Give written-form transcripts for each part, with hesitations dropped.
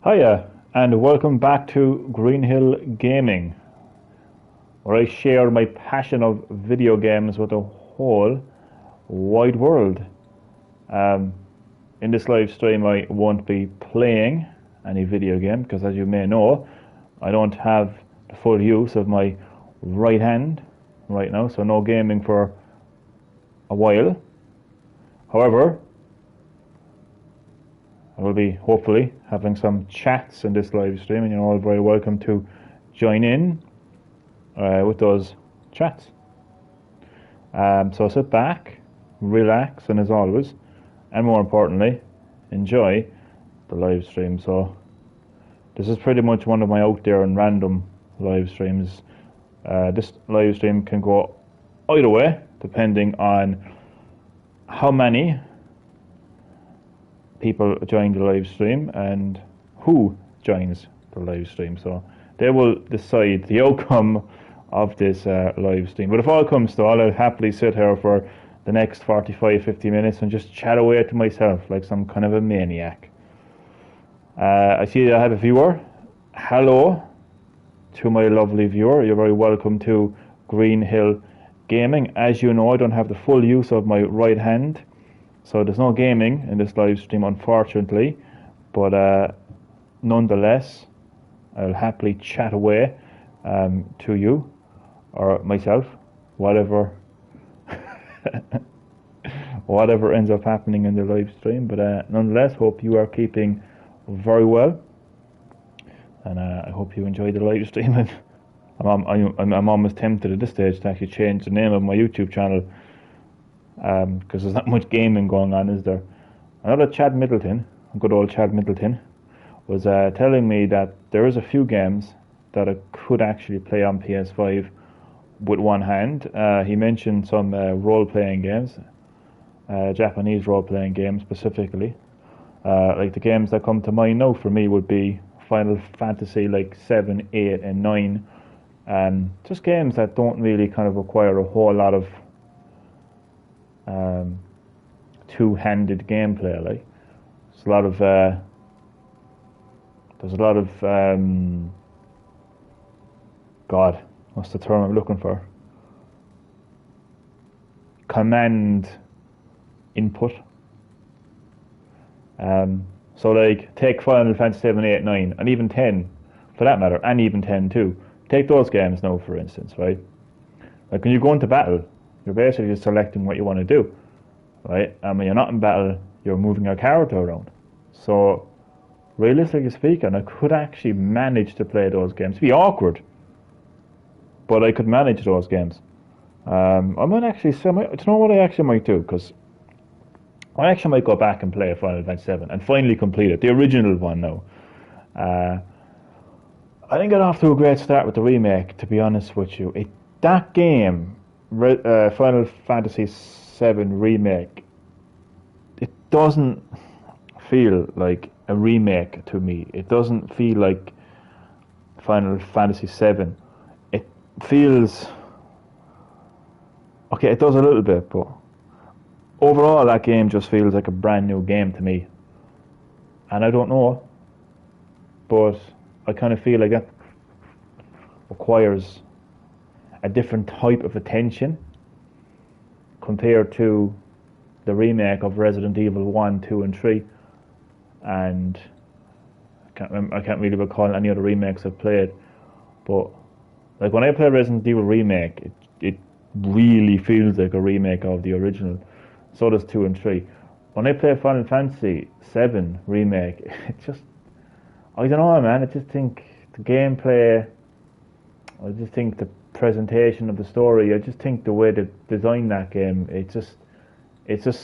Hiya, and welcome back to Greenhill Gaming, where I share my passion of video games with the whole wide world. Um, in this live stream, I won't be playing any video game because, as you may know, I don't have the full use of my right hand right now, so no gaming for a while. However, I will be hopefully having some chats in this live stream, and you're all very welcome to join in with those chats. So sit back, relax, and as always, and more importantly, enjoy the live stream. So this is pretty much one of my out there and random live streams. This live stream can go either way, depending on how many people join the live stream and who joins the live stream. So they will decide the outcome of this live stream. But if all comes to all, I'll happily sit here for the next 45-50 minutes and just chat away to myself like some kind of a maniac. I see I have a viewer. Hello to my lovely viewer. You're very welcome to Greenhill Gaming. As you know, I don't have the full use of my right hand, so there's no gaming in this live stream, unfortunately, but nonetheless, I'll happily chat away to you or myself, whatever whatever ends up happening in the live stream. But nonetheless, hope you are keeping very well, and I hope you enjoy the live stream. And I'm almost tempted at this stage to actually change the name of my YouTube channel, because there's not much gaming going on, is there? Another Chad Middleton, good old Chad Middleton, was telling me that there is a few games that I could actually play on PS5 with one hand. He mentioned some role-playing games, Japanese role-playing games specifically. Like the games that come to mind now for me would be Final Fantasy like 7, 8 and 9. Just games that don't really kind of require a whole lot of two-handed gameplay. Like there's a lot of God, what's the term I'm looking for? Command input. So like take Final Fantasy 7, 8, 9, and even 10 for that matter, and even 10 too. Take those games now, for instance, right? Like when you go into battle, you're basically just selecting what you want to do, right? And when you're not in battle, you're moving your character around. So, realistically speaking, I could actually manage to play those games. It'd be awkward, but I could manage those games. I might actually say, do you know what I actually might do? Because I actually might go back and play Final Fantasy 7 and finally complete it, the original one now. I didn't get off to a great start with the remake, to be honest with you. That game, Final Fantasy VII Remake, it doesn't feel like a remake to me. It doesn't feel like Final Fantasy VII. It feels... Okay, it does a little bit, but overall that game just feels like a brand new game to me. And I don't know, but I kind of feel like that requires a different type of attention compared to the remake of Resident Evil 1, 2 and 3, and I can't really recall any other remakes I've played, but like when I play Resident Evil Remake, it really feels like a remake of the original. So does 2 and 3. When I play Final Fantasy 7 Remake, it just, I don't know, man, I just think the gameplay, I just think the presentation of the story, I just think the way they designed that game, it's just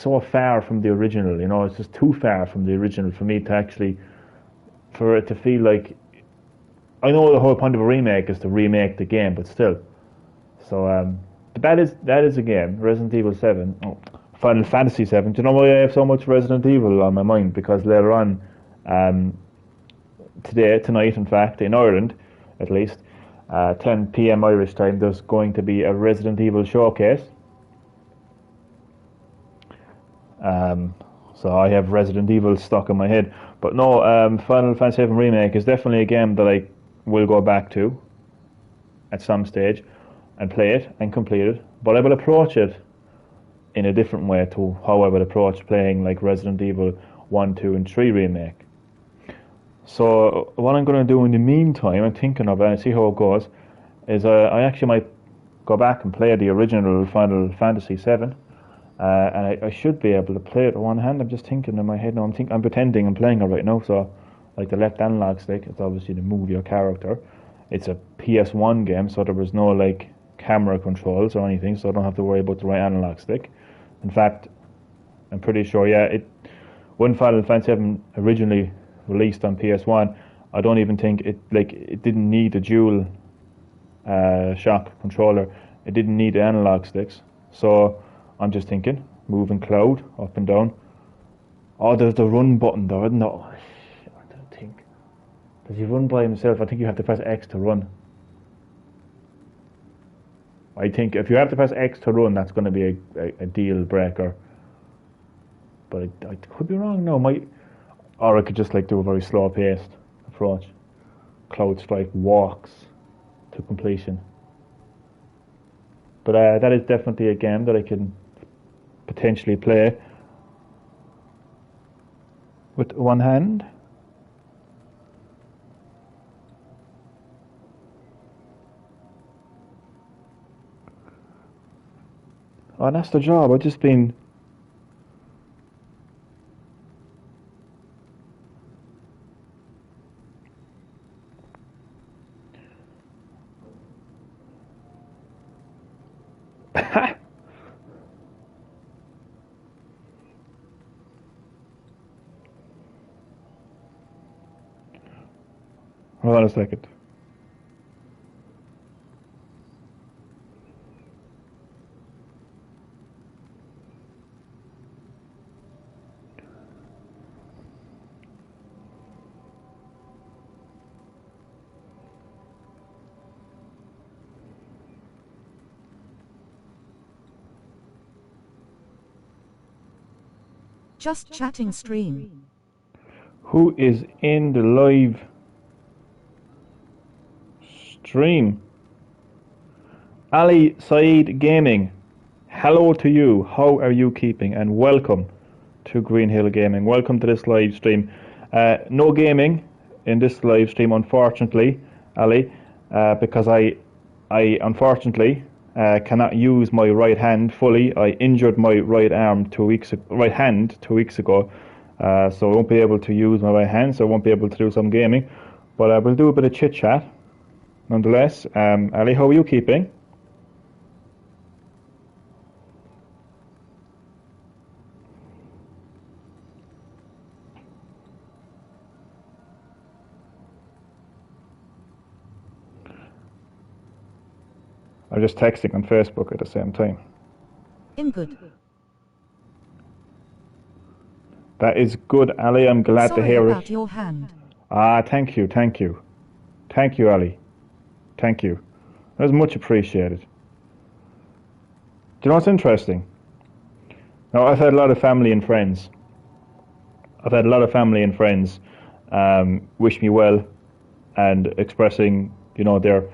so far from the original, you know, it's just too far from the original for me to actually, for it to feel like, I know the whole point of a remake is to remake the game, but still. So, but that is a game, Resident Evil 7, Final Fantasy 7. Do you know why I have so much Resident Evil on my mind? Because later on, tonight, in fact, in Ireland, at least, 10 p.m. Irish time, there's going to be a Resident Evil showcase. So I have Resident Evil stuck in my head. But no, Final Fantasy VII Remake is definitely a game that I will go back to at some stage and play it and complete it. But I will approach it in a different way to how I would approach playing like Resident Evil 1, 2 and 3 Remake. So what I'm going to do in the meantime, I'm thinking of it and see how it goes, is I actually might go back and play the original Final Fantasy VII. And I should be able to play it with one hand. I'm just thinking in my head now. I'm pretending I'm playing it right now. So, like the left analog stick, it's obviously to move your character. It's a PS1 game, so there was no like camera controls or anything. So I don't have to worry about the right analog stick. In fact, I'm pretty sure. When Final Fantasy VII originally released on PS1, I don't even think it didn't need a dual shock controller. It didn't need the analog sticks. So I'm just thinking, moving Cloud up and down. Oh, there's the run button though, isn't there? Oh, I don't think. Does he run by himself? I think you have to press X to run. I think if you have to press X to run, that's going to be a deal breaker. But I could be wrong. No, or I could just like do a very slow paced approach. Cloud Strike walks to completion. But that is definitely a game that I can potentially play with one hand. Oh, that's the job. I've just been hold on a second. Just chatting stream. Who is in the live stream? Ali Saeed Gaming. Hello to you. How are you keeping? And welcome to Green Hill Gaming. Welcome to this live stream. No gaming in this live stream, unfortunately, Ali, because I unfortunately cannot use my right hand fully. I injured my right hand 2 weeks ago, so I won't be able to use my right hand, so I won't be able to do some gaming. But I will do a bit of chit chat, nonetheless. Ali, how are you keeping? I'm just texting on Facebook at the same time. In good. That is good, Ali. I'm glad Sorry to hear about it. your hand. Thank you. Thank you, Ali. Thank you. That was much appreciated. Do you know what's interesting? Now, I've had a lot of family and friends. Wish me well and expressing, their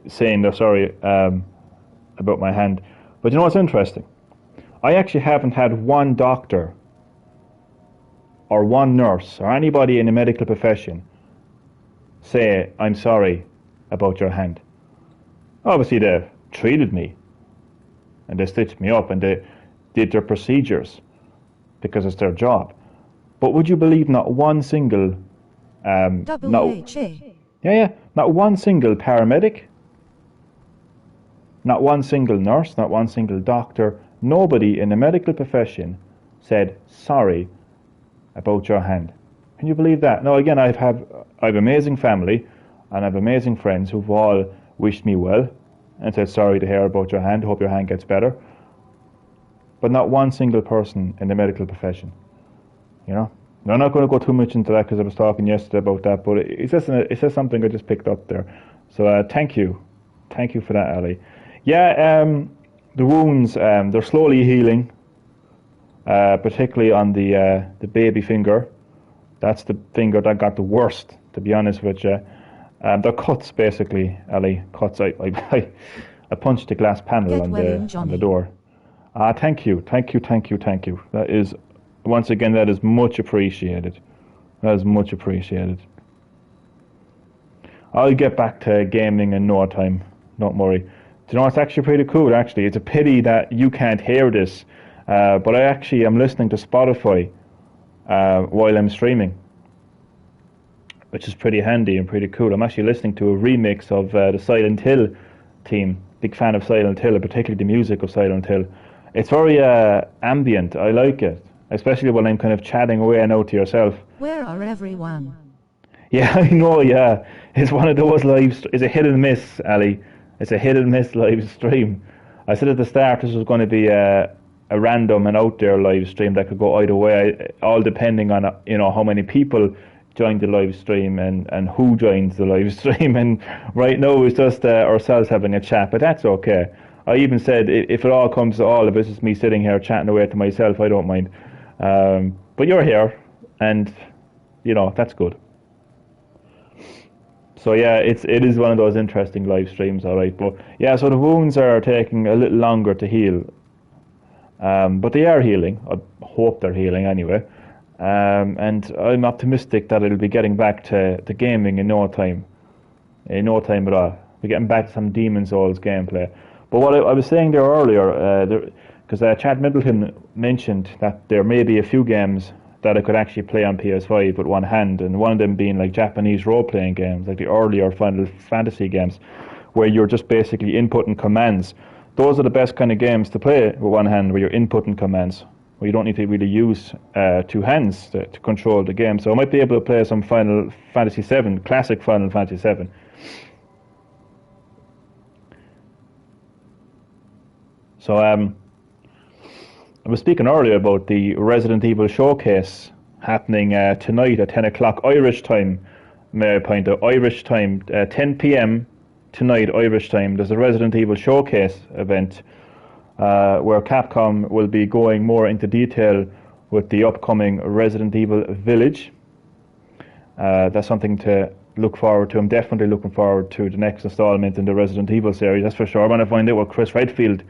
saying they're sorry about my hand. But you know what's interesting? I actually haven't had one doctor or one nurse or anybody in the medical profession say, I'm sorry about your hand. Obviously they treated me and they stitched me up and they did their procedures because it's their job. But would you believe not one single not one single paramedic, not one single nurse, not one single doctor, nobody in the medical profession said sorry about your hand. Can you believe that? Now again, I've amazing family and I have amazing friends who've all wished me well and said sorry to hear about your hand, hope your hand gets better. But not one single person in the medical profession. Now, I'm not going to go too much into that because I was talking yesterday about that, but it's just something I just picked up there. So thank you for that, Ali. Yeah, the wounds, they're slowly healing. particularly on the baby finger. That's the finger that got the worst, to be honest with you. They're cuts, basically, Ali. Cuts. I punched the glass panel Get on well in, the Johnny. door. Thank you. That is, once again, that is much appreciated. That is much appreciated. I'll get back to gaming in no time. Don't worry. Do you know, it's actually pretty cool, actually. It's a pity that you can't hear this, but I actually am listening to Spotify while I'm streaming, which is pretty handy and pretty cool. I'm actually listening to a remix of the Silent Hill theme. Big fan of Silent Hill, particularly the music of Silent Hill. It's very ambient. I like it, especially when I'm kind of chatting away and out to yourself. Where are everyone? Yeah, I know, yeah. It's one of those it's a hit and miss, Ali. It's a hit and miss live stream. I said at the start this was going to be a random and out there live stream that could go either way, all depending on, how many people join the live stream and who joins the live stream. And right now it's just ourselves having a chat, but that's okay. I even said if it all comes to all, if it's just me sitting here chatting away to myself, I don't mind. But you're here, and that's good. So yeah, it is one of those interesting live streams, all right. But yeah, so the wounds are taking a little longer to heal, but they are healing. I hope they're healing anyway. And I'm optimistic that it'll be getting back to gaming in no time. In no time at all. We're getting back to some Demon's Souls gameplay. But what I was saying there earlier, because Chad Middleton mentioned that there may be a few games that I could actually play on PS5 with one hand, and one of them being like Japanese role-playing games, like the earlier Final Fantasy games, where you're just basically inputting commands. Those are the best kind of games to play with one hand, where you're inputting commands, where you don't need to really use two hands to control the game. So I might be able to play some Final Fantasy VII, classic Final Fantasy VII. So I was speaking earlier about the Resident Evil showcase happening tonight at 10 o'clock Irish time. May I point out, Irish time, 10 p.m. tonight Irish time. There's a Resident Evil showcase event where Capcom will be going more into detail with the upcoming Resident Evil Village. That's something to look forward to. I'm definitely looking forward to the next installment in the Resident Evil series, that's for sure. I want to find out what Chris Redfield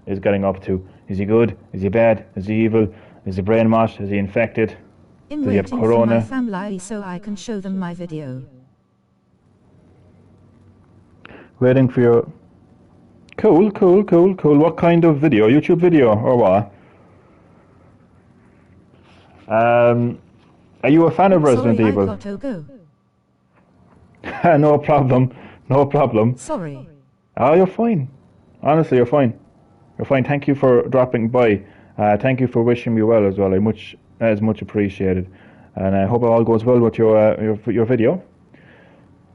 is getting up to. Is he good? Is he bad? Is he evil? Is he brainwashed? Is he infected? I'm Does he have waiting corona? for my family so I can show them my video. Waiting for your... Cool. What kind of video? YouTube video or what? Are you a fan of Resident Sorry, Evil? I got to go. No problem. Sorry. Oh, you're fine. Honestly, you're fine. Thank you for dropping by. Thank you for wishing me well as well. That is much appreciated. And I hope it all goes well with your video.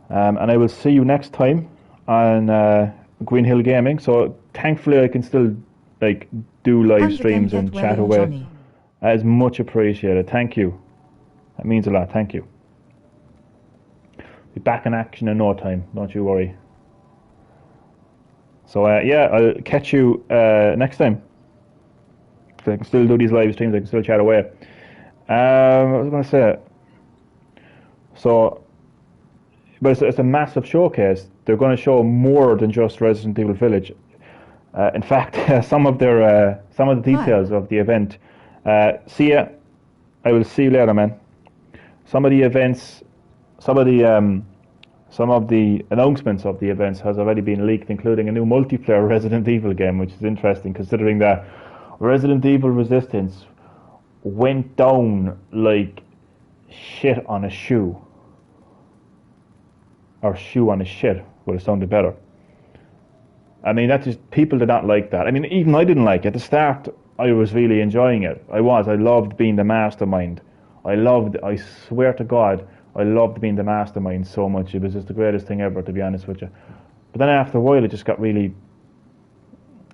And I will see you next time on Green Hill Gaming. So thankfully I can still do live streams and chat away. Johnny. That is much appreciated. Thank you. That means a lot. Thank you. Be back in action in no time. Don't you worry. So yeah, I'll catch you next time. If I can still do these live streams, I can still chat away. What was I going to say? So, but it's a massive showcase. They're going to show more than just Resident Evil Village. In fact, some of the details of the event. See ya. I will see you later, man. Some of the announcements of the events has already been leaked, including a new multiplayer Resident Evil game, which is interesting considering that Resident Evil Resistance went down like shit on a shoe. Or shoe on a shit would have sounded better. I mean, that's just, people did not like that. I mean, even I didn't like it. At the start, I was really enjoying it. I loved being the mastermind. I swear to God, I loved being the mastermind so much. It was just the greatest thing ever, to be honest with you. But then after a while, it just got really,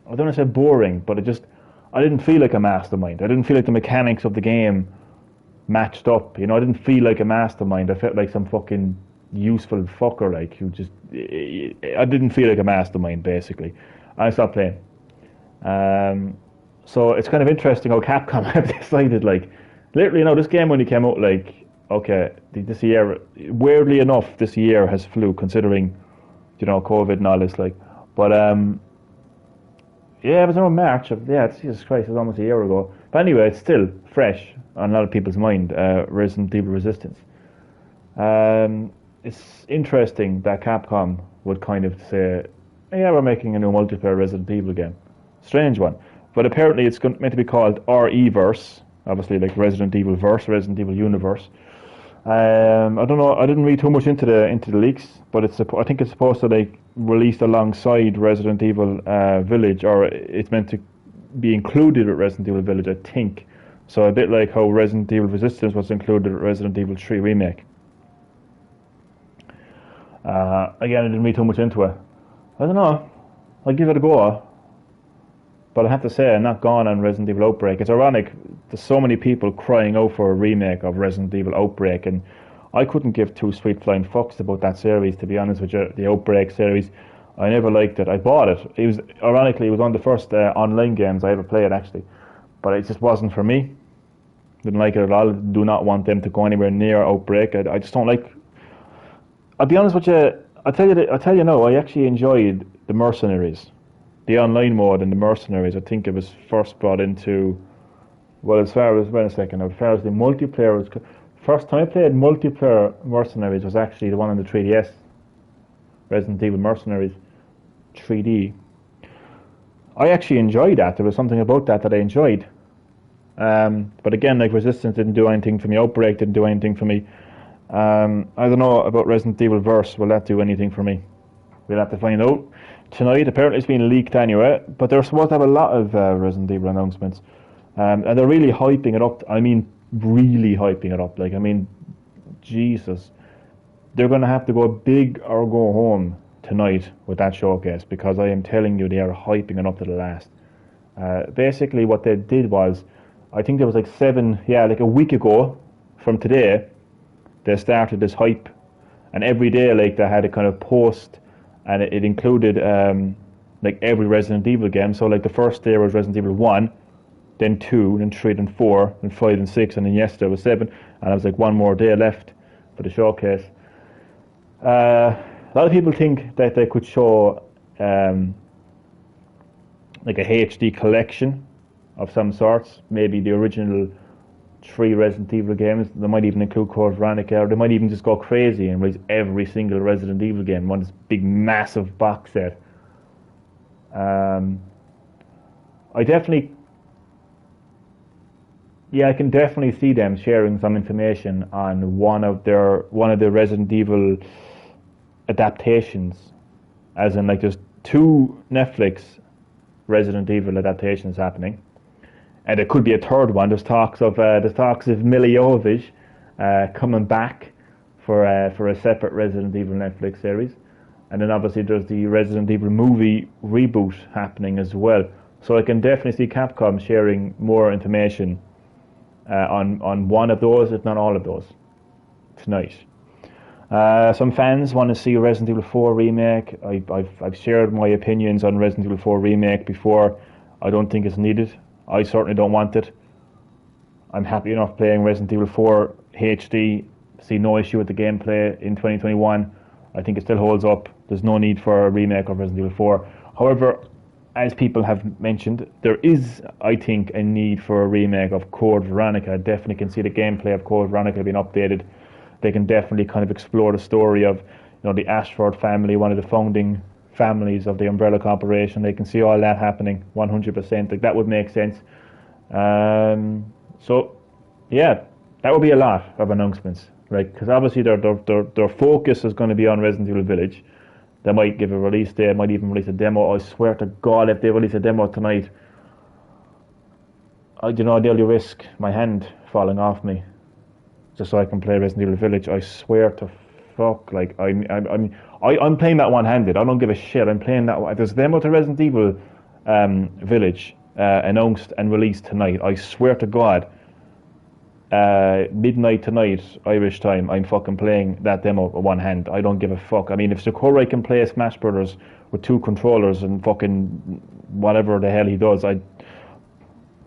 I don't want to say boring, but I didn't feel like a mastermind. I didn't feel like the mechanics of the game matched up. I didn't feel like a mastermind. I felt like some fucking useful fucker, I didn't feel like a mastermind, basically. I stopped playing. So it's kind of interesting how Capcom have decided, like, literally, this game only came out, like, okay, this year, weirdly enough, this year has flew, considering, COVID and all this, like, but, yeah, it was around March Jesus Christ, it was almost a year ago. But anyway, it's still fresh on a lot of people's mind, Resident Evil Resistance. It's interesting that Capcom would kind of say, yeah, we're making a new multiplayer Resident Evil game. Strange one. But apparently it's meant to be called RE-verse, obviously like Resident Evil verse, Resident Evil universe. I don't know, I didn't read too much into the leaks, but I think it's supposed to like release alongside Resident Evil Village, or it's meant to be included with Resident Evil Village, I think. So a bit like how Resident Evil Resistance was included with Resident Evil 3 Remake. Again, I didn't read too much into it. I don't know, I'll give it a go. But I have to say, I'm not gone on Resident Evil Outbreak. It's ironic, there's so many people crying out for a remake of Resident Evil Outbreak, and I couldn't give two sweet flying fucks about that series, to be honest with you. The Outbreak series, I never liked it. I bought it. It was one of the first online games I ever played, actually. But it just wasn't for me. Didn't like it at all. Do not want them to go anywhere near Outbreak. I just don't like... I'll be honest with you, I'll tell you now, I actually enjoyed the Mercenaries. The online mode and the Mercenaries, I think it was first brought into, well, as far as the multiplayer was, first time I played multiplayer Mercenaries was actually the one on the 3DS, Resident Evil Mercenaries 3D. I actually enjoyed that. There was something about that I enjoyed. But again, like Resistance didn't do anything for me, Outbreak didn't do anything for me. I don't know about Resident Evil Verse, will that do anything for me? We'll have to find out. Tonight, apparently it's been leaked anyway, but they're supposed to have a lot of Resident Evil announcements. And they're really hyping it up. I mean, really hyping it up. Like, I mean, Jesus. They're going to have to go big or go home tonight with that showcase, because I am telling you, they are hyping it up to the last. Basically, what they did was, I think there was like like a week ago from today, they started this hype. And every day, like, they had a kind of post, and it included like every Resident Evil game. So like the first day was Resident Evil 1, then 2, then 3, then 4, then 5, and 6, and then yesterday was 7, and I was like one more day left for the showcase. A lot of people think that they could show like a HD collection of some sorts, maybe the original 3 Resident Evil games. They might even include Code Veronica, or they might even just go crazy and release every single Resident Evil game in one this big massive box set. I can definitely see them sharing some information on one of the Resident Evil adaptations, as in like there's 2 Netflix Resident Evil adaptations happening. And there could be a third one. There's talks of Milla Jovovich coming back for a separate Resident Evil Netflix series, and then obviously there's the Resident Evil movie reboot happening as well. So I can definitely see Capcom sharing more information on one of those, if not all of those, tonight. Some fans want to see Resident Evil 4 remake. I've shared my opinions on Resident Evil 4 remake before. I don't think it's needed. I certainly don't want it. I'm happy enough playing Resident Evil 4 HD. See no issue with the gameplay in 2021. I think it still holds up. There's no need for a remake of Resident Evil 4. However, as people have mentioned, there is, I think, a need for a remake of Code Veronica. I definitely can see the gameplay of Code Veronica being updated. They can definitely kind of explore the story of, the Ashford family, one of the founding families of the Umbrella Corporation. They can see all that happening 100%. Like, that would make sense. So yeah, that would be a lot of announcements, right? Because obviously their focus is going to be on Resident Evil Village. They might give a release date, might even release a demo. I swear to God, if they release a demo tonight, they'll risk my hand falling off me just so I can play Resident Evil Village. I swear to fuck, like I'm playing that one-handed. I don't give a shit. I'm playing that. If there's a demo to Resident Evil Village announced and released tonight, I swear to God, midnight tonight Irish time, I'm fucking playing that demo with one hand. I don't give a fuck. I mean, if Sakurai can play Smash Brothers with 2 controllers and fucking whatever the hell he does,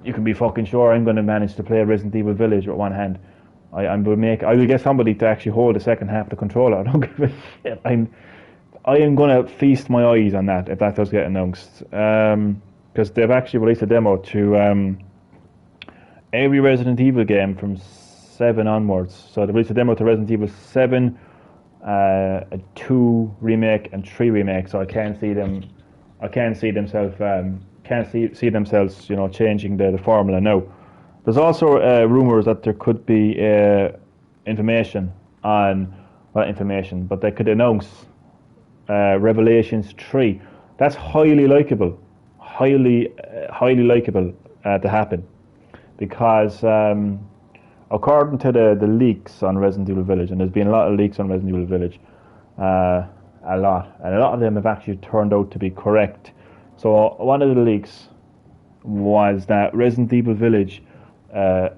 you can be fucking sure I'm going to manage to play Resident Evil Village with one hand. I will get somebody to actually hold the second half of the controller. I don't give a shit. I am going to feast my eyes on that if that does get announced. Because they've actually released a demo to every Resident Evil game from 7 onwards. So they released a demo to Resident Evil 7, 2 remake and 3 remake. So I can't see themselves changing the formula now. There's also rumours that there could be information, but they could announce Revelations 3. That's highly likable to happen, because according to the leaks on Resident Evil Village, and there's been a lot of leaks on Resident Evil Village, and a lot of them have actually turned out to be correct. So one of the leaks was that Resident Evil Village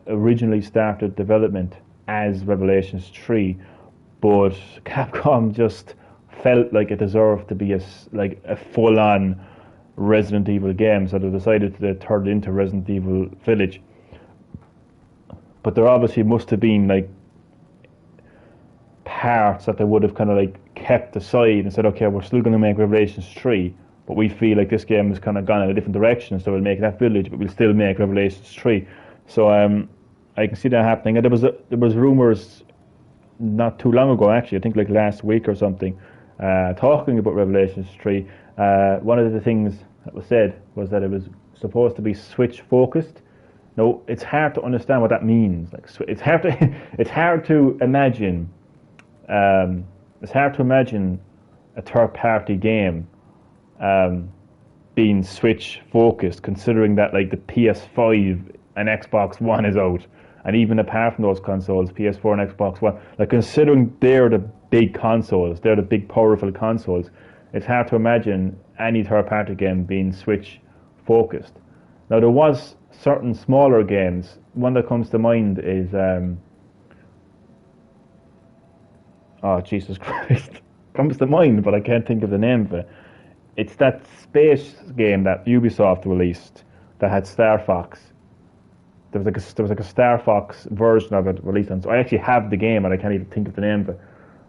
originally started development as Revelations 3, but Capcom just felt like it deserved to be a full-on Resident Evil game, so they decided to turn it into Resident Evil Village. But there obviously must have been like parts that they would have kind of like kept aside and said, okay, we're still going to make Revelations 3, but we feel like this game has kind of gone in a different direction, so we'll make that Village, but we'll still make Revelations 3. So I can see that happening. And there was rumours not too long ago, actually, I think like last week or something, talking about Revelations 3. One of the things that was said was that it was supposed to be Switch focused. No, it's hard to understand what that means. Like, it's hard to imagine. It's hard to imagine a third-party game being Switch focused, considering that like the PS5 and Xbox One is out, and even apart from those consoles, PS4 and Xbox One, like considering they're the big consoles, they're the big powerful consoles, it's hard to imagine any third-party game being Switch focused. Now there was certain smaller games. One that comes to mind is oh Jesus Christ, comes to mind, but I can't think of the name of it. It's that space game that Ubisoft released that had Star Fox. There was like a Star Fox version of it released on. So I actually have the game and I can't even think of the name of it.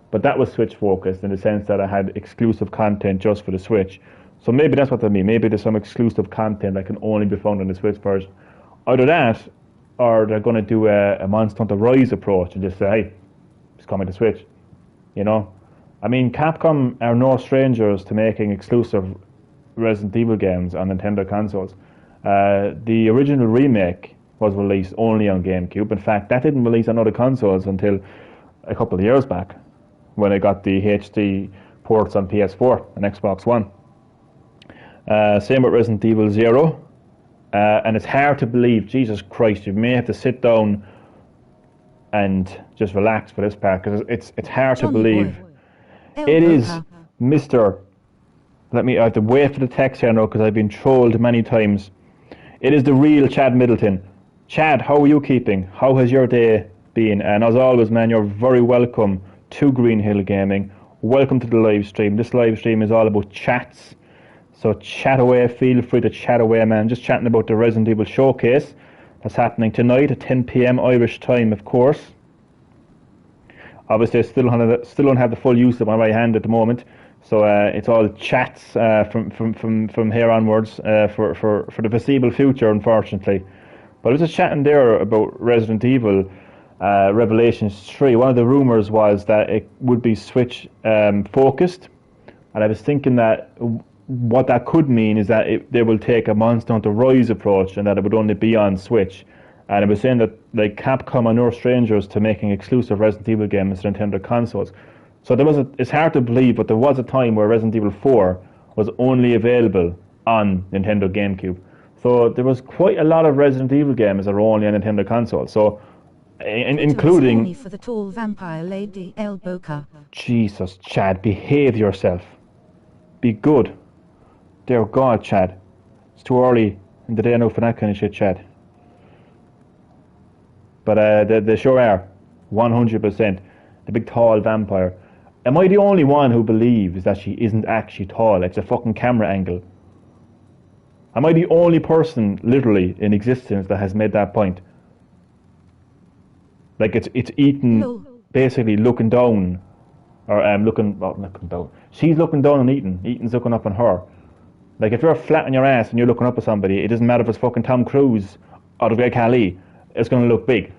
But that was Switch focused in the sense that I had exclusive content just for the Switch. So maybe that's what they mean. Maybe there's some exclusive content that can only be found on the Switch version. Either that, or they're going to do a Monster Hunter Rise approach and just say, hey, it's coming to Switch. You know? I mean, Capcom are no strangers to making exclusive Resident Evil games on Nintendo consoles. The original remake was released only on GameCube. In fact, that didn't release on other consoles until a couple of years back, when I got the HD ports on PS4 and Xbox One. Same with Resident Evil 0. And it's hard to believe, Jesus Christ, you may have to sit down and just relax for this part, because it's hard to believe. It is Mr. I have to wait for the text here now because I've been trolled many times. It is the real Chad Middleton. Chad, how are you keeping? How has your day been? And as always, man, you're very welcome to Green Hill Gaming. Welcome to the live stream. This live stream is all about chats. So chat away, feel free to chat away, man. Just chatting about the Resident Evil Showcase that's happening tonight at 10 p.m. Irish time, of course. Obviously, I still don't have the full use of my right hand at the moment. So it's all chats from here onwards for the foreseeable future, unfortunately. But I was just chatting there about Resident Evil Revelations 3. One of the rumours was that it would be Switch focused. And I was thinking that what that could mean is that they will take a Monster Hunter Rise approach and that it would only be on Switch. And I was saying that like Capcom are no strangers to making exclusive Resident Evil games to Nintendo consoles. So it's hard to believe, but there was a time where Resident Evil 4 was only available on Nintendo GameCube. So there was quite a lot of Resident Evil games that were only on Nintendo consoles. So, including for the tall vampire lady El Boca. Jesus, Chad, behave yourself. Be good. Dear God, Chad. It's too early in the day now for that kind of shit, Chad. But they sure are. 100%. The big tall vampire. Am I the only one who believes that she isn't actually tall? It's a fucking camera angle. Am I the only person, literally, in existence that has made that point? Like it's Ethan Lol. basically looking down, or looking down. She's looking down on Ethan. Ethan's looking up on her. Like if you're flat on your ass and you're looking up at somebody, it doesn't matter if it's fucking Tom Cruise or the Greg Khali. It's going to look big.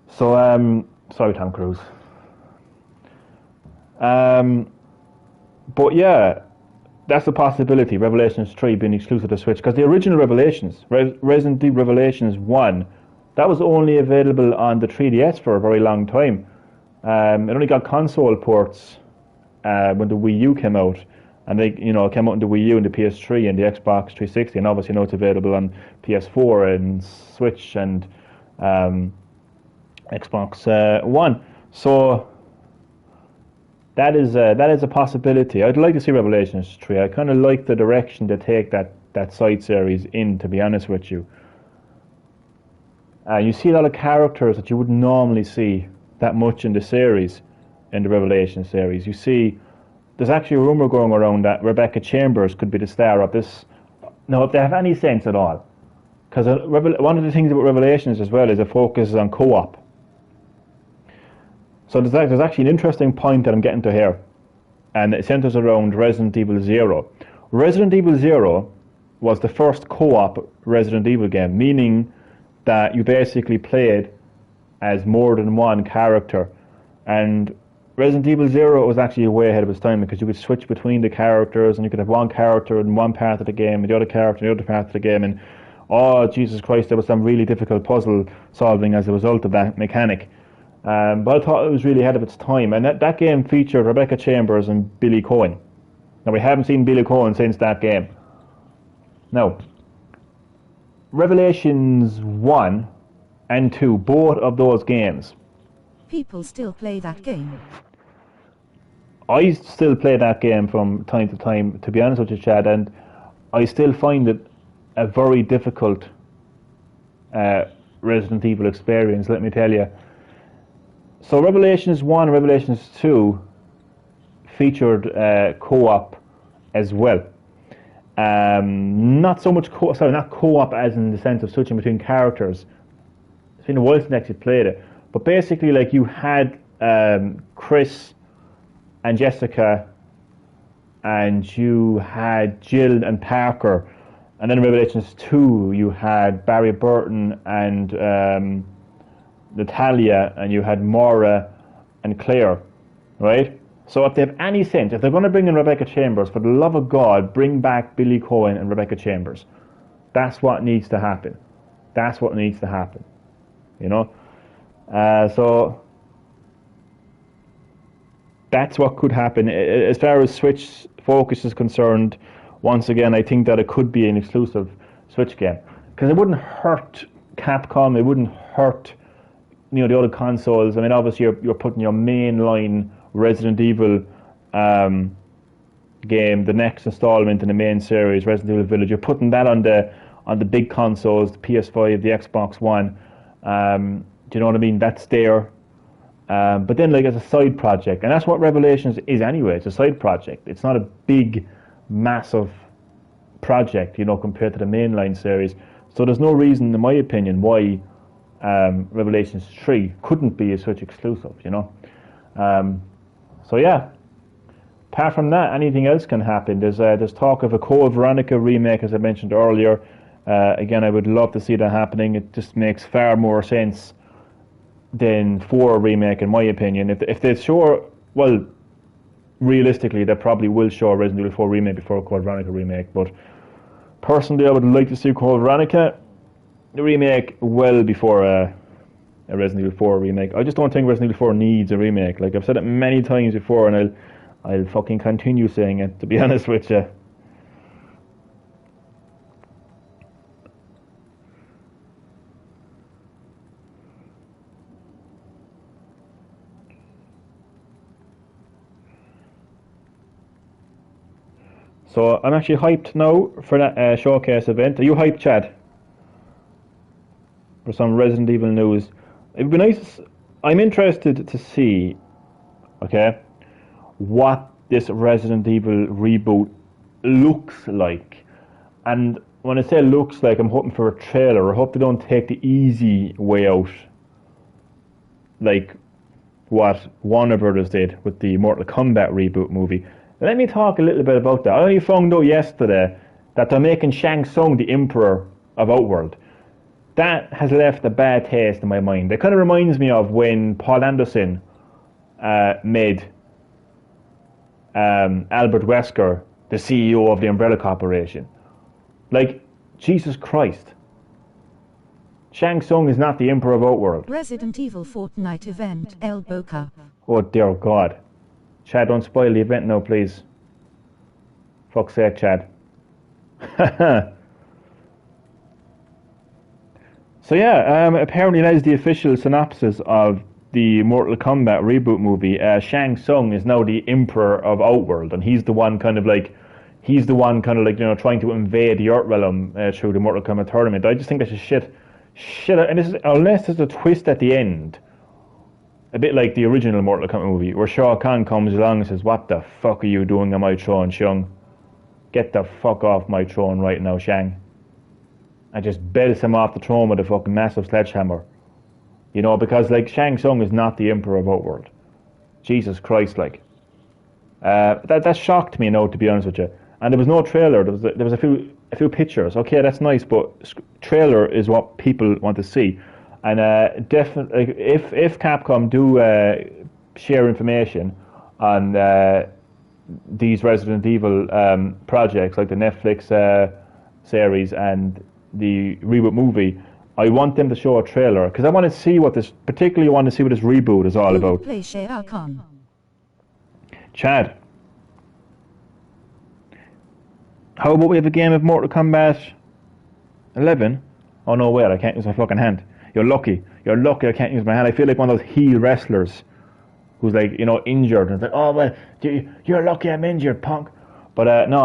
So sorry, Tom Cruise. But yeah, that's a possibility. Revelations 3 being exclusive to Switch, because the original Revelations, Resident Evil Revelations 1, that was only available on the 3DS for a very long time. It only got console ports when the Wii U came out, and they, it came out in the Wii U and the PS3 and the Xbox 360, and obviously now it's available on PS4 and Switch and Xbox One. So that is a possibility. I'd like to see Revelations 3. I kind of like the direction they take that side series in, to be honest with you. You see a lot of characters that you wouldn't normally see that much in the series, in the Revelation series. You see, there's actually a rumour going around that Rebecca Chambers could be the star of this. Now, if they have any sense at all, because one of the things about Revelations as well is it focuses on co-op. So there's actually an interesting point that I'm getting to here, and it centres around Resident Evil 0. Resident Evil 0 was the first co-op Resident Evil game, meaning that you basically played as more than one character. And Resident Evil 0 was actually way ahead of its time, because you could switch between the characters, and you could have one character in one part of the game and the other character in the other part of the game, and oh Jesus Christ, there was some really difficult puzzle solving as a result of that mechanic. But I thought it was really ahead of its time, and that game featured Rebecca Chambers and Billy Coen. Now, we haven't seen Billy Coen since that game. Now, Revelations 1 and 2, both of those games, People still play that game. I still play that game from time to time, to be honest with you, Chad, and I still find it a very difficult Resident Evil experience, let me tell you. So Revelations 1 and Revelations 2 featured co-op as well. Not so much not co-op as in the sense of switching between characters. It's been a while since I actually played it. But basically, like, you had Chris and Jessica, and you had Jill and Parker, and then in Revelations 2 you had Barry Burton and Natalia, and you had Maura and Claire, right? So if they have any sense, if they're going to bring in Rebecca Chambers, for the love of God, bring back Billy Coen and Rebecca Chambers. That's what needs to happen. That's what needs to happen, so that's what could happen. As far as Switch focus is concerned, once again, I think that it could be an exclusive Switch game, because it wouldn't hurt Capcom, it wouldn't hurt the other consoles. I mean, obviously you're putting your mainline Resident Evil game, the next installment in the main series, Resident Evil Village, you're putting that on the big consoles, the PS5, the Xbox One. Do you know what I mean? That's there. But then, like, as a side project, and that's what Revelations is anyway. It's a side project. It's not a big, massive project, compared to the mainline series. So there's no reason, in my opinion, why Revelations 3 couldn't be a Switch exclusive, So yeah, apart from that, anything else can happen. There's talk of a Code Veronica remake, as I mentioned earlier. Again, I would love to see that happening. It just makes far more sense than 4 remake, in my opinion. If they show, well, realistically, they probably will show a Resident Evil 4 remake before a Code Veronica remake. But personally, I would like to see Code Veronica remake well before a Resident Evil 4 remake. I just don't think Resident Evil 4 needs a remake. Like, I've said it many times before, and I'll fucking continue saying it, to be honest with you. So I'm actually hyped now for that showcase event. Are you hyped, Chad? For some Resident Evil news. It'd be nice. I'm interested to see, okay, what this Resident Evil reboot looks like. And when I say looks like, I'm hoping for a trailer. I hope they don't take the easy way out, like what Warner Brothers did with the Mortal Kombat reboot movie. Let me talk a little bit about that. I only found out yesterday that they're making Shang Tsung the Emperor of Outworld. That has left a bad taste in my mind. It kind of reminds me of when Paul Anderson made Albert Wesker the CEO of the Umbrella Corporation. Like, Jesus Christ. Shang Tsung is not the Emperor of Outworld. Resident Evil Fortnite event, Elbow Cup. Oh dear God. Chad, don't spoil the event now, please. Fuck's sake, Chad. So yeah, apparently that is the official synopsis of the Mortal Kombat reboot movie. Shang Tsung is now the Emperor of Outworld, and he's the one kind of like, trying to invade the Earth realm through the Mortal Kombat tournament. I just think that's a shit, and this is, unless there's a twist at the end, a bit like the original Mortal Kombat movie, where Shao Kahn comes along and says, "What the fuck are you doing on my throne, Shang? Get the fuck off my throne right now, Shang." And just belts him off the throne with a fucking massive sledgehammer. You know, because like Shang Tsung is not the Emperor of Outworld. Jesus Christ, like. That shocked me, to be honest with you. And there was no trailer. There was a few pictures. Okay, that's nice, but trailer is what people want to see. And definitely, if Capcom do share information on these Resident Evil projects, like the Netflix series and the reboot movie, I want them to show a trailer because I want to see what this reboot is all about. Play Shao Kahn. Chad, how about we have a game of Mortal Kombat 11? Oh no, wait, I can't use my fucking hand. You're lucky I can't use my hand. I feel like one of those heel wrestlers who's like, injured, and it's like, oh well, you're lucky I'm injured, punk. But no,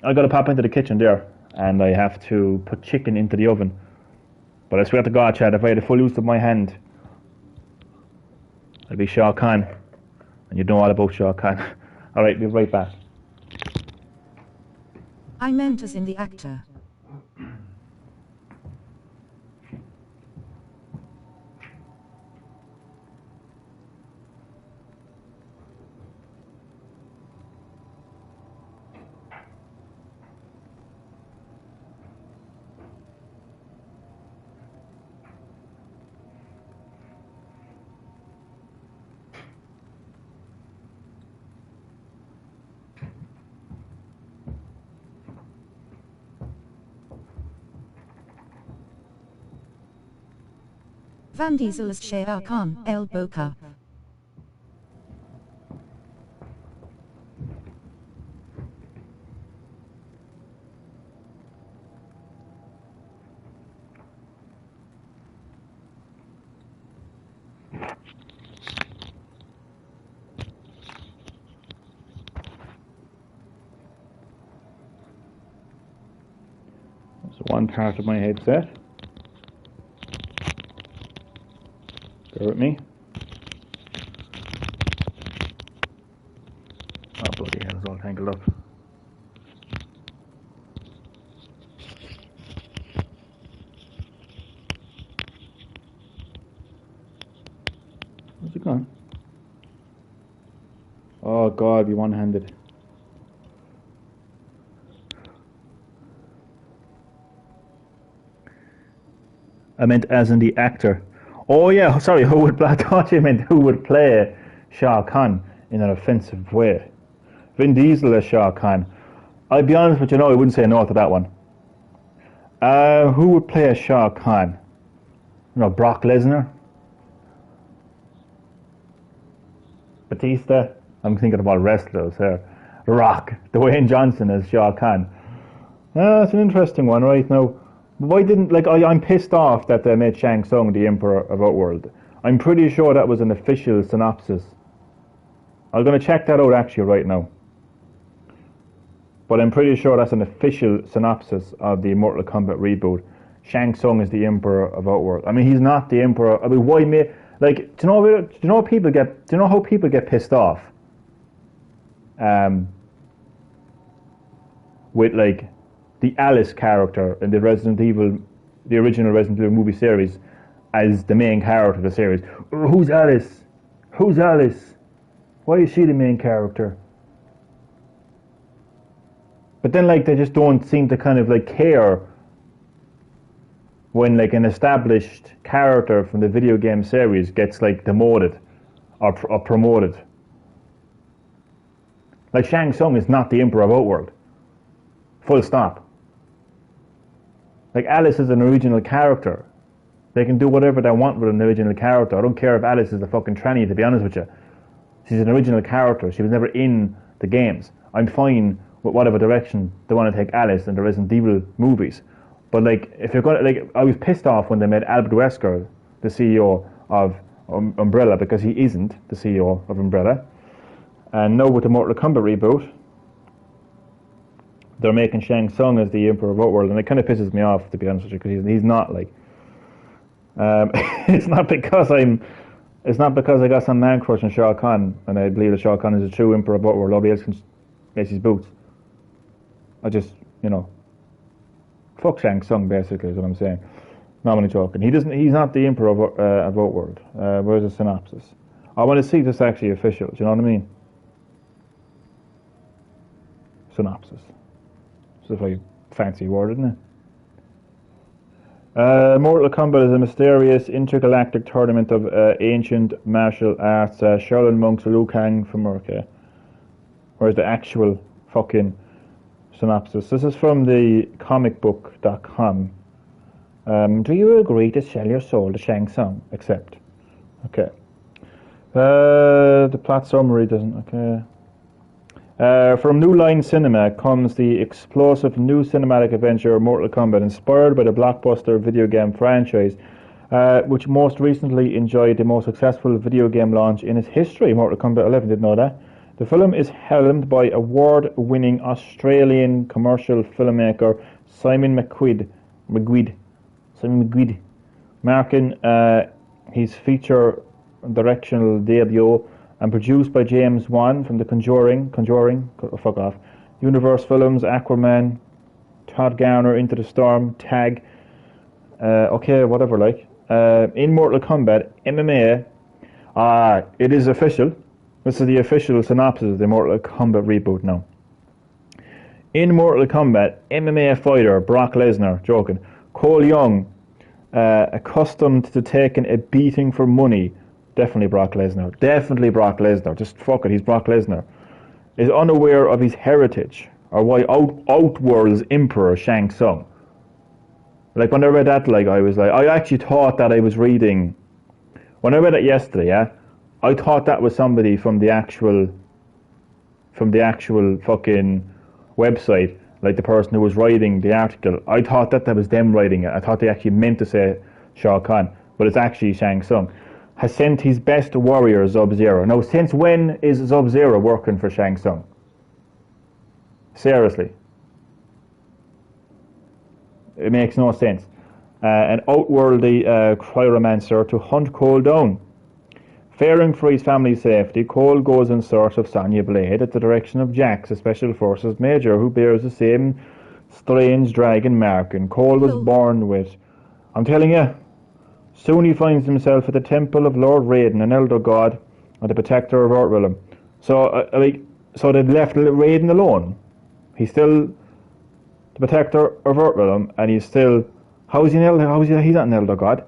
I gotta pop into the kitchen there, and I have to put chicken into the oven. But I swear to God, Chad, if I had a full use of my hand, I'd be Shao Kahn, and you know all about Shao Kahn. All right, be right back. I meant as in the actor. Van Diesel as Shao Kahn, Elbow Cup. That's one part of my headset. Bear with me. Oh bloody hell, it's all tangled up. Where's it gone? Oh God, be one-handed. I meant as in the actor. Oh yeah, sorry, I thought you meant who would play Shao Kahn in an offensive way. Vin Diesel as Shao Kahn. I'll be honest with you, I wouldn't say no to that one. Who would play a Shao Kahn? Brock Lesnar? Batista? I'm thinking about wrestlers here. Rock. Dwayne Johnson as Shao Kahn. That's an interesting one, right? Now, why didn't, I'm pissed off that they made Shang Tsung the Emperor of Outworld. I'm pretty sure that was an official synopsis. I'm going to check that out actually right now. But I'm pretty sure that's an official synopsis of the Mortal Kombat reboot. Shang Tsung is the Emperor of Outworld. I mean, he's not the Emperor. I mean, why do you know how people get pissed off? With the Alice character in the original Resident Evil movie series, as the main character of the series. Who's Alice? Who's Alice? Why is she the main character? But then, like, they just don't seem to kind of, like, care when, like, an established character from the video game series gets, like, demoted or promoted. Like, Shang Tsung is not the Emperor of Outworld. Full stop. Like, Alice is an original character. They can do whatever they want with an original character. I don't care if Alice is a fucking tranny, to be honest with you. She's an original character. She was never in the games. I'm fine with whatever direction they want to take Alice in the Resident Evil movies. But, like, if you're going to, like, I was pissed off when they made Albert Wesker the CEO of Umbrella, because he isn't the CEO of Umbrella. And now with the Mortal Kombat reboot, they're making Shang Tsung as the Emperor of Outworld, and it kind of pisses me off, to be honest with you, because he's not, like, it's not because I got some man crush on Shao Kahn, and I believe that Shao Kahn is a true Emperor of Outworld. Nobody else can lace his boots. I just, fuck Shang Tsung, basically, is what I'm saying. No, I'm only joking. He's not the Emperor of Outworld. Where's the synopsis? I want to see this actually official, do you know what I mean? Synopsis. It's a very fancy word, isn't it? Mortal Kombat is a mysterious intergalactic tournament of ancient martial arts. Shaolin monks Liu Kang from America. Where's the actual fucking synopsis? This is from the comicbook.com. Do you agree to sell your soul to Shang Tsung? Accept. Okay. The plot summary doesn't. Okay. From New Line Cinema comes the explosive new cinematic adventure Mortal Kombat, inspired by the blockbuster video game franchise, which most recently enjoyed the most successful video game launch in its history. Mortal Kombat 11, didn't know that. The film is helmed by award-winning Australian commercial filmmaker Simon McGuid, marking his feature directional debut, and produced by James Wan from the Conjuring, fuck off, Universe Films, Aquaman, Todd Garner, Into the Storm, Tag, okay, whatever, like. In Mortal Kombat, MMA, it is official. This is the official synopsis of the Mortal Kombat reboot now. In Mortal Kombat, MMA fighter Brock Lesnar, joking, Cole Young, accustomed to taking a beating for money, definitely Brock Lesnar, just fuck it, he's Brock Lesnar, is unaware of his heritage, or why Outworld's Emperor Shang Tsung. Like, when I read that, like, I was like, I actually thought that I was reading, when I read it yesterday, yeah, I thought that was somebody from the actual fucking website, like the person who was writing the article. I thought that was them writing it. I thought they actually meant to say Shao Kahn, but it's actually Shang Tsung. Has sent his best warrior, Sub-Zero. Now, since when is Sub-Zero working for Shang Tsung? Seriously. It makes no sense. An outworldly cryomancer to hunt Cole down. Fearing for his family's safety, Cole goes in search of Sonya Blade at the direction of Jax, a Special Forces Major who bears the same strange dragon mark, and Cole was born with. I'm telling you, soon he finds himself at the temple of Lord Raiden, an elder god, and the protector of Earthrealm. So, so they left Raiden alone. He's still the protector of Earthrealm, and he's still. How is he an elder? He's not an elder god.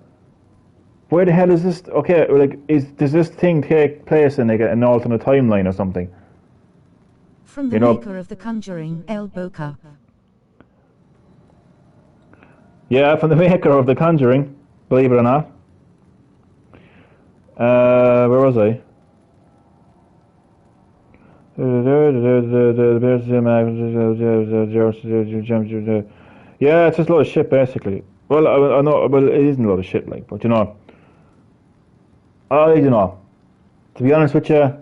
Where the hell is this? Okay, like, does this thing take place in like an alternate timeline or something? From the maker of The Conjuring, El Boca. Yeah, from the maker of The Conjuring, believe it or not. Where was I? Yeah, it's just a lot of shit, basically. Well, I know, well, it isn't a lot of shit, like, but I don't know. To be honest with you,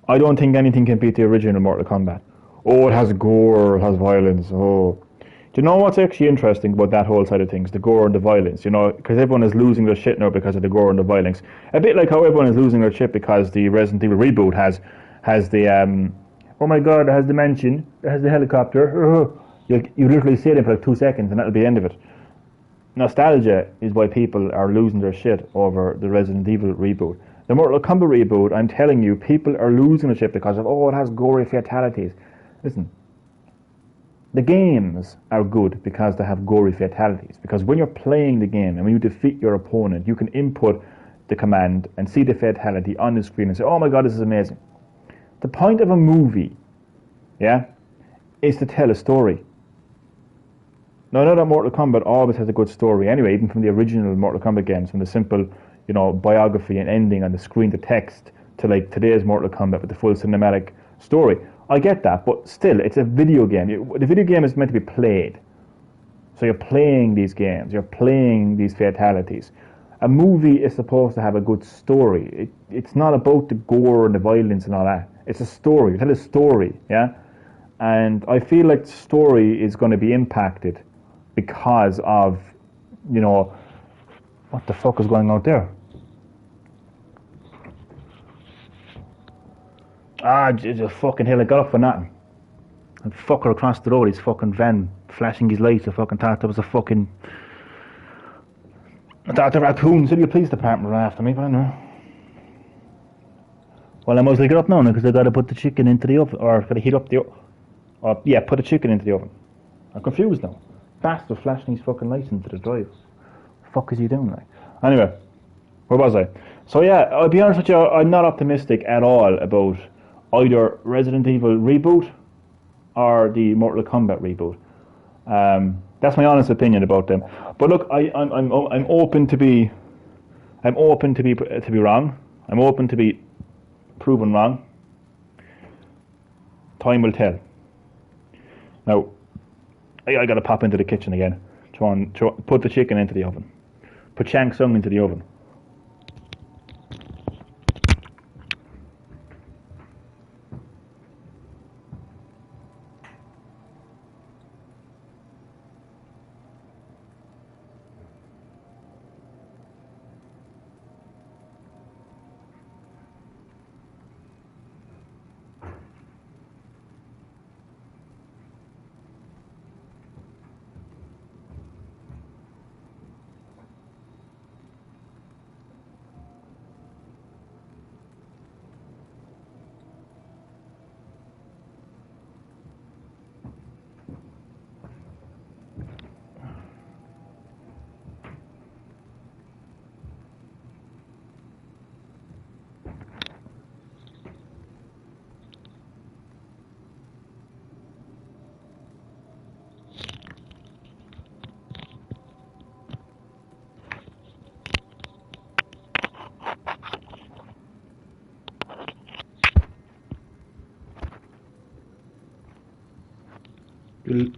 I don't think anything can beat the original Mortal Kombat. Oh, it has gore, it has violence, oh. Do you know what's actually interesting about that whole side of things? The gore and the violence, because everyone is losing their shit now because of the gore and the violence. A bit like how everyone is losing their shit because the Resident Evil reboot has the, oh my god, it has the mansion, it has the helicopter, You literally see them for like 2 seconds and that'll be the end of it. Nostalgia is why people are losing their shit over the Resident Evil reboot. The Mortal Kombat reboot, I'm telling you, people are losing their shit because of, it has gory fatalities. Listen, the games are good because they have gory fatalities. Because when you're playing the game and when you defeat your opponent, you can input the command and see the fatality on the screen and say, oh my god, this is amazing. The point of a movie, is to tell a story. Now, I know that Mortal Kombat always has a good story anyway, even from the original Mortal Kombat games, from the simple, biography and ending on the screen to text to like today's Mortal Kombat with the full cinematic story. I get that, but still, it's a video game. The video game is meant to be played. So you're playing these games, you're playing these fatalities. A movie is supposed to have a good story. It's not about the gore and the violence and all that. It's a story. You tell a story, And I feel like the story is going to be impacted because of, what the fuck is going on out there? Just fucking hell, I got up for nothing. And fucker across the road, his fucking van flashing his lights. I fucking thought there was I thought the raccoon city police department were after me, but I don't know. Well, I mostly get up now because I got to put the chicken into the oven, or got to heat up the put the chicken into the oven. I'm confused now. Bastard flashing his fucking lights into the drive. What the fuck is he doing, like? Anyway, where was I? So I'll be honest with you, I'm not optimistic at all about either Resident Evil reboot or the Mortal Kombat reboot. That's my honest opinion about them. But look, I'm open to be wrong. I'm open to be proven wrong. Time will tell. Now, I got to pop into the kitchen again. Put the chicken into the oven. Put Shang Tsung into the oven.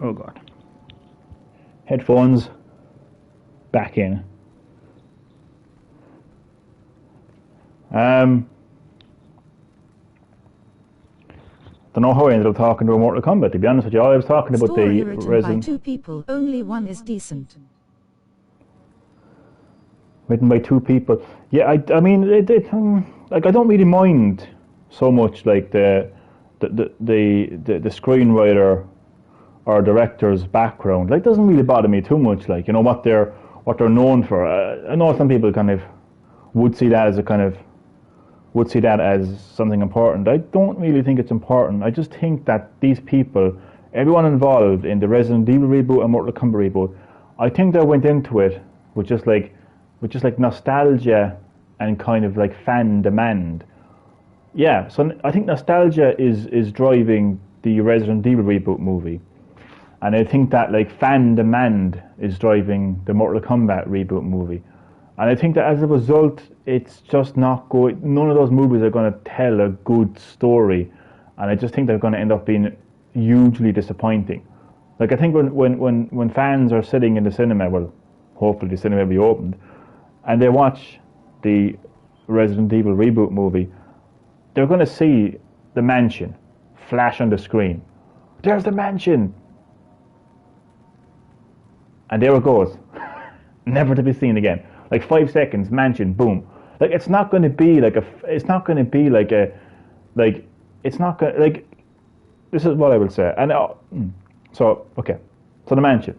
Oh god. Headphones back in. Don't know how I ended up talking to a Mortal Kombat, to be honest with you. I was talking about Story the written Resident... by two people, only one is decent. Written by two people. Yeah, I mean, I don't really mind so much like the screenwriter or director's background. Like, doesn't really bother me too much. Like, what they're known for. I know some people kind of would see that as something important. I don't really think it's important. I just think that these people, everyone involved in the Resident Evil reboot and Mortal Kombat reboot, I think they went into it with just like nostalgia and kind of like fan demand. Yeah, so I think nostalgia is driving the Resident Evil reboot movie. And I think that like fan demand is driving the Mortal Kombat reboot movie. And I think that as a result, it's just not going, none of those movies are going to tell a good story. And I just think they're going to end up being hugely disappointing. Like, I think when fans are sitting in the cinema, well, hopefully the cinema will be opened, and they watch the Resident Evil reboot movie, they're going to see the mansion flash on the screen. There's the mansion! And there it goes. Never to be seen again. Like 5 seconds, mansion, boom. Like, it's not going to be like this is what I will say. And So, okay. So the mansion.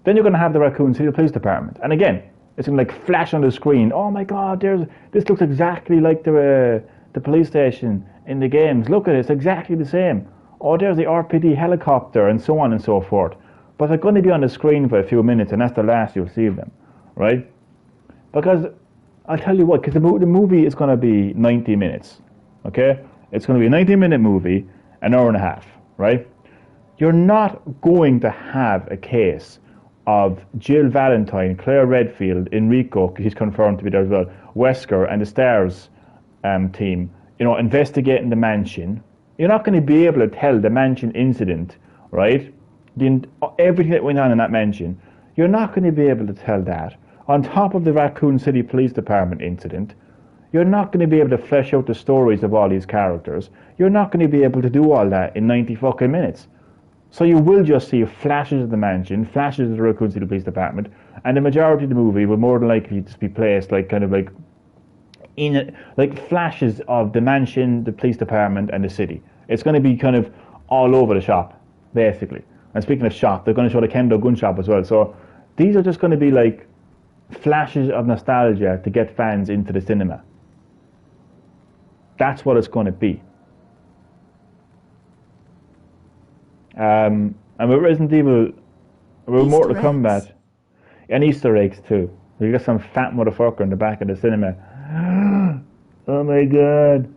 Then you're going to have the Raccoon City Police Department. And again, it's going to like flash on the screen. Oh my God, this looks exactly like the police station in the games. Look at it, it's exactly the same. Oh, there's the RPD helicopter and so on and so forth. But they're going to be on the screen for a few minutes and that's the last you'll see of them, right? Because I'll tell you what, because the movie is going to be 90 minutes, okay? It's going to be a 90-minute movie, an hour and a half, right? You're not going to have a case of Jill Valentine, Claire Redfield, Enrico, because he's confirmed to be there as well, Wesker and the Stars team, investigating the mansion. You're not going to be able to tell the mansion incident, right? Everything that went on in that mansion. You're not going to be able to tell that. On top of the Raccoon City Police Department incident, you're not going to be able to flesh out the stories of all these characters. You're not going to be able to do all that in 90 fucking minutes. So you will just see flashes of the mansion, flashes of the Raccoon City Police Department, and the majority of the movie will more than likely just be placed like flashes of the mansion, the police department, and the city. It's going to be kind of all over the shop, basically. And speaking of shop, they're going to show the Kendo gun shop as well. So these are just going to be like flashes of nostalgia to get fans into the cinema. That's what it's going to be. And with Resident Evil, with Mortal Kombat, and Easter eggs too. You got some fat motherfucker in the back of the cinema. Oh my God.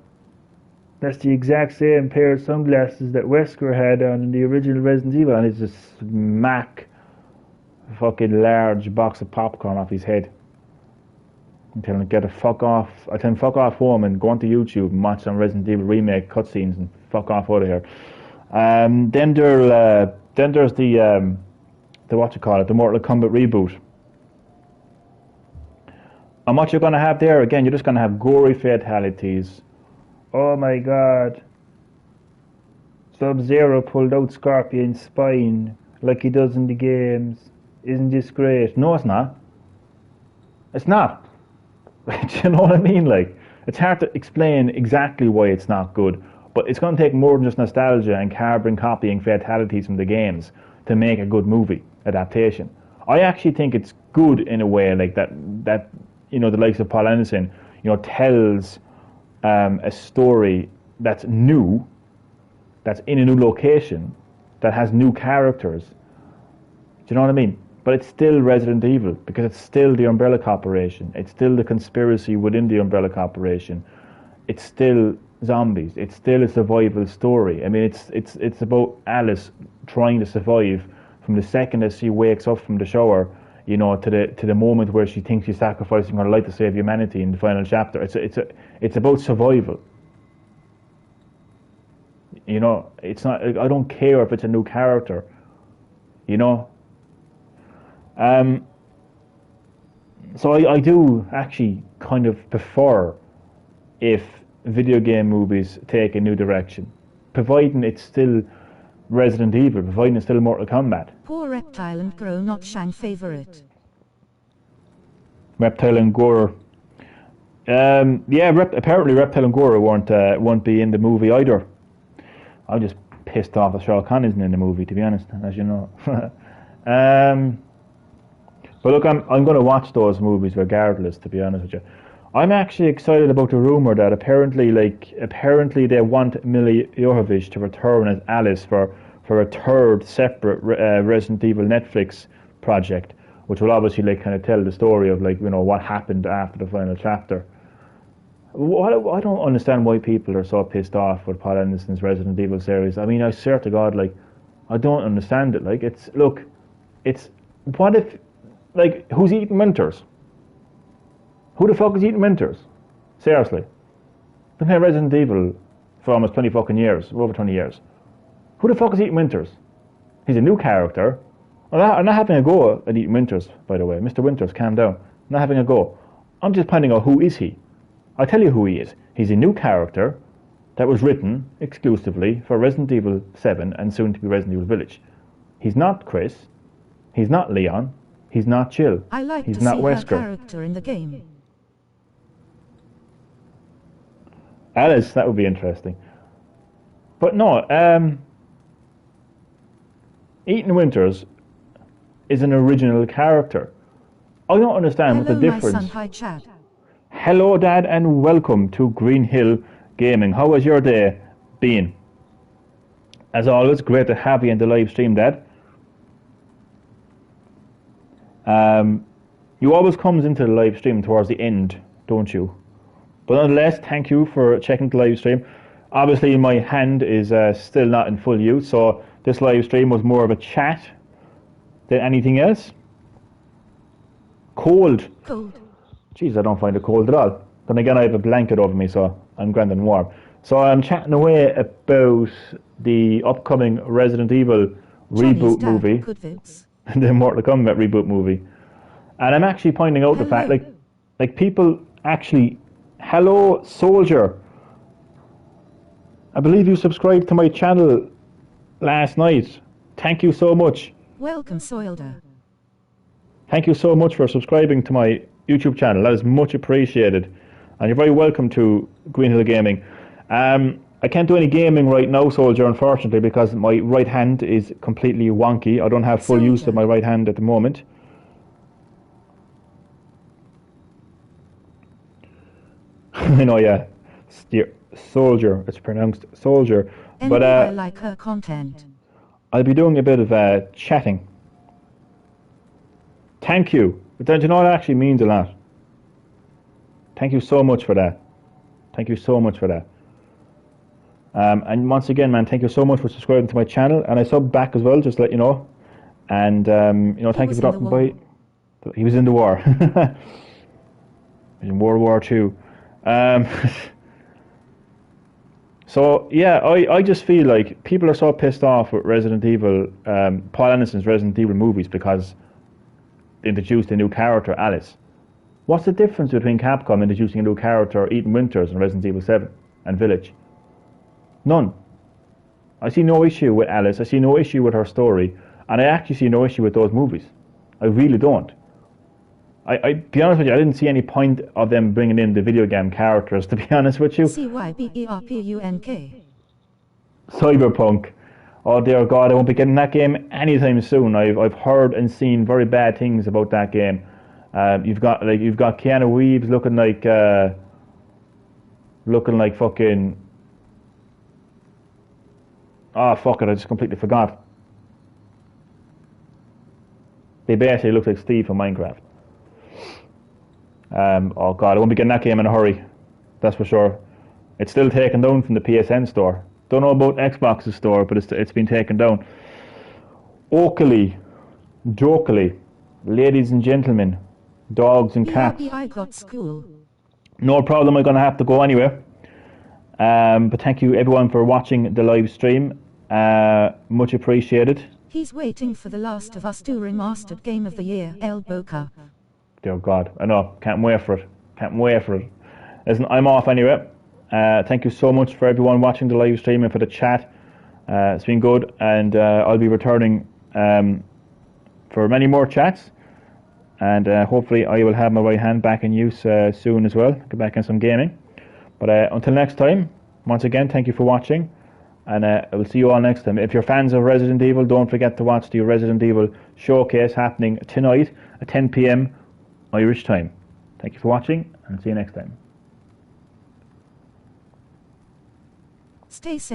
That's the exact same pair of sunglasses that Wesker had on in the original Resident Evil, and it's just smack a fucking large box of popcorn off his head. I tell him fuck off home and go onto YouTube and watch some Resident Evil remake cutscenes and fuck off out of here. Then there's the the Mortal Kombat reboot. And what you're going to have there, again, you're just going to have gory fatalities. Oh my God. Sub-Zero pulled out Scorpion's spine like he does in the games. Isn't this great? No, it's not. It's not. Do you know what I mean? Like, it's hard to explain exactly why it's not good, but it's going to take more than just nostalgia and carbon copying fatalities from the games to make a good movie adaptation. I actually think it's good in a way, like that the likes of Paul Anderson, tells a story that's new, that's in a new location, that has new characters. Do you know what I mean? But it's still Resident Evil, because it's still the Umbrella Corporation. It's still the conspiracy within the Umbrella Corporation. It's still zombies. It's still a survival story. I mean, it's about Alice trying to survive from the second that she wakes up from the shower, to the moment where she thinks she's sacrificing her life to save humanity in the final chapter. It's about survival. It's not. I don't care if it's a new character. So I do actually kind of prefer if video game movies take a new direction, providing it's still Resident Evil, providing it's still Mortal Kombat. Poor Reptile and Goro not Shang favorite. Reptile and Goro. Apparently Reptile and Goro won't be in the movie either. I'm just pissed off that Shao Kahn isn't in the movie, to be honest, as you know. But look, I'm going to watch those movies regardless, to be honest with you. I'm actually excited about the rumor that apparently they want Milla Jovovich to return as Alice for a third separate Resident Evil Netflix project, which will obviously kind of tell the story of what happened after the final chapter. I don't understand why people are so pissed off with Paul Anderson's Resident Evil series. I mean, I swear to God, I don't understand it. What if, who's eating Winters? Who the fuck is eating Winters? Seriously. Been playing Resident Evil for almost 20 fucking years, over 20 years. Who the fuck is eating Winters? He's a new character. I'm not having a go at eating Winters, by the way. Mr. Winters, calm down. I'm not having a go. I'm just finding out who is he. I'll tell you who he is. He's a new character that was written exclusively for Resident Evil 7 and soon to be Resident Evil Village. He's not Chris. He's not Leon. He's not Jill. I like He's to not see Wesker. her character in the game. Alice, that would be interesting. But no, Ethan Winters is an original character. I don't understand what the Hello, my difference. son. Hi, Chad. Hello, Dad, and welcome to Green Hill Gaming. How has your day been? As always, great to have you in the live stream, Dad. You always comes into the live stream towards the end, don't you? But nonetheless, thank you for checking the live stream. Obviously, my hand is still not in full use, so this live stream was more of a chat than anything else. Cold. Jeez, I don't find it cold at all. Then again, I have a blanket over me, so I'm grand and warm. So I'm chatting away about the upcoming Resident Evil reboot movie, the Mortal Kombat reboot movie. And I'm actually pointing out the fact, like people actually, hello, Soldier. I believe you subscribed to my channel last night. Thank you so much. Welcome, Soldier. Thank you so much for subscribing to my YouTube channel. That is much appreciated. And you're very welcome to Green Hill Gaming. I can't do any gaming right now, Soldier, unfortunately, because my right hand is completely wonky. I don't have full use of my right hand at the moment. I know, yeah. Soldier. It's pronounced Soldier. But I like her content. I'll be doing a bit of chatting. Thank you. But don't you know, it actually means a lot. Thank you so much for that. Thank you so much for that. And once again, man, thank you so much for subscribing to my channel. And I subbed back as well, just to let you know. And, thank you for dropping by. He was in the war. In World War II. So, yeah, I just feel like people are so pissed off with Resident Evil, Paul Anderson's Resident Evil movies, because they introduced a new character, Alice. What's the difference between Capcom introducing a new character, Ethan Winters, in Resident Evil 7 and Village? None. I see no issue with Alice. I see no issue with her story. And I actually see no issue with those movies. I really don't. I be honest with you, I didn't see any point of them bringing in the video game characters, to be honest with you. CYBERPUNK. Cyberpunk. Oh dear God, I won't be getting that game anytime soon. I've heard and seen very bad things about that game. You've got Keanu Reeves looking like fucking. Oh fuck it! I just completely forgot. They basically look like Steve from Minecraft. Oh God, I won't be getting that game in a hurry. That's for sure. It's still taken down from the PSN store. Don't know about Xbox's store, but it's been taken down. Oakley, jokily, ladies and gentlemen, dogs and cats. I got school. No problem, I'm going to have to go anyway. But thank you everyone for watching the live stream. Much appreciated. He's waiting for The Last of Us 2 Remastered Game of the Year, El Boca. Dear God, I know, can't wait for it. Can't wait for it. Listen, I'm off anyway. Thank you so much for everyone watching the live stream and for the chat. It's been good, and I'll be returning for many more chats. And hopefully I will have my right hand back in use soon as well. Get back in some gaming. But until next time, once again, thank you for watching. And I will see you all next time. If you're fans of Resident Evil, don't forget to watch the Resident Evil showcase happening tonight at 10 p.m. Irish time. Thank you for watching, and see you next time. Stay safe.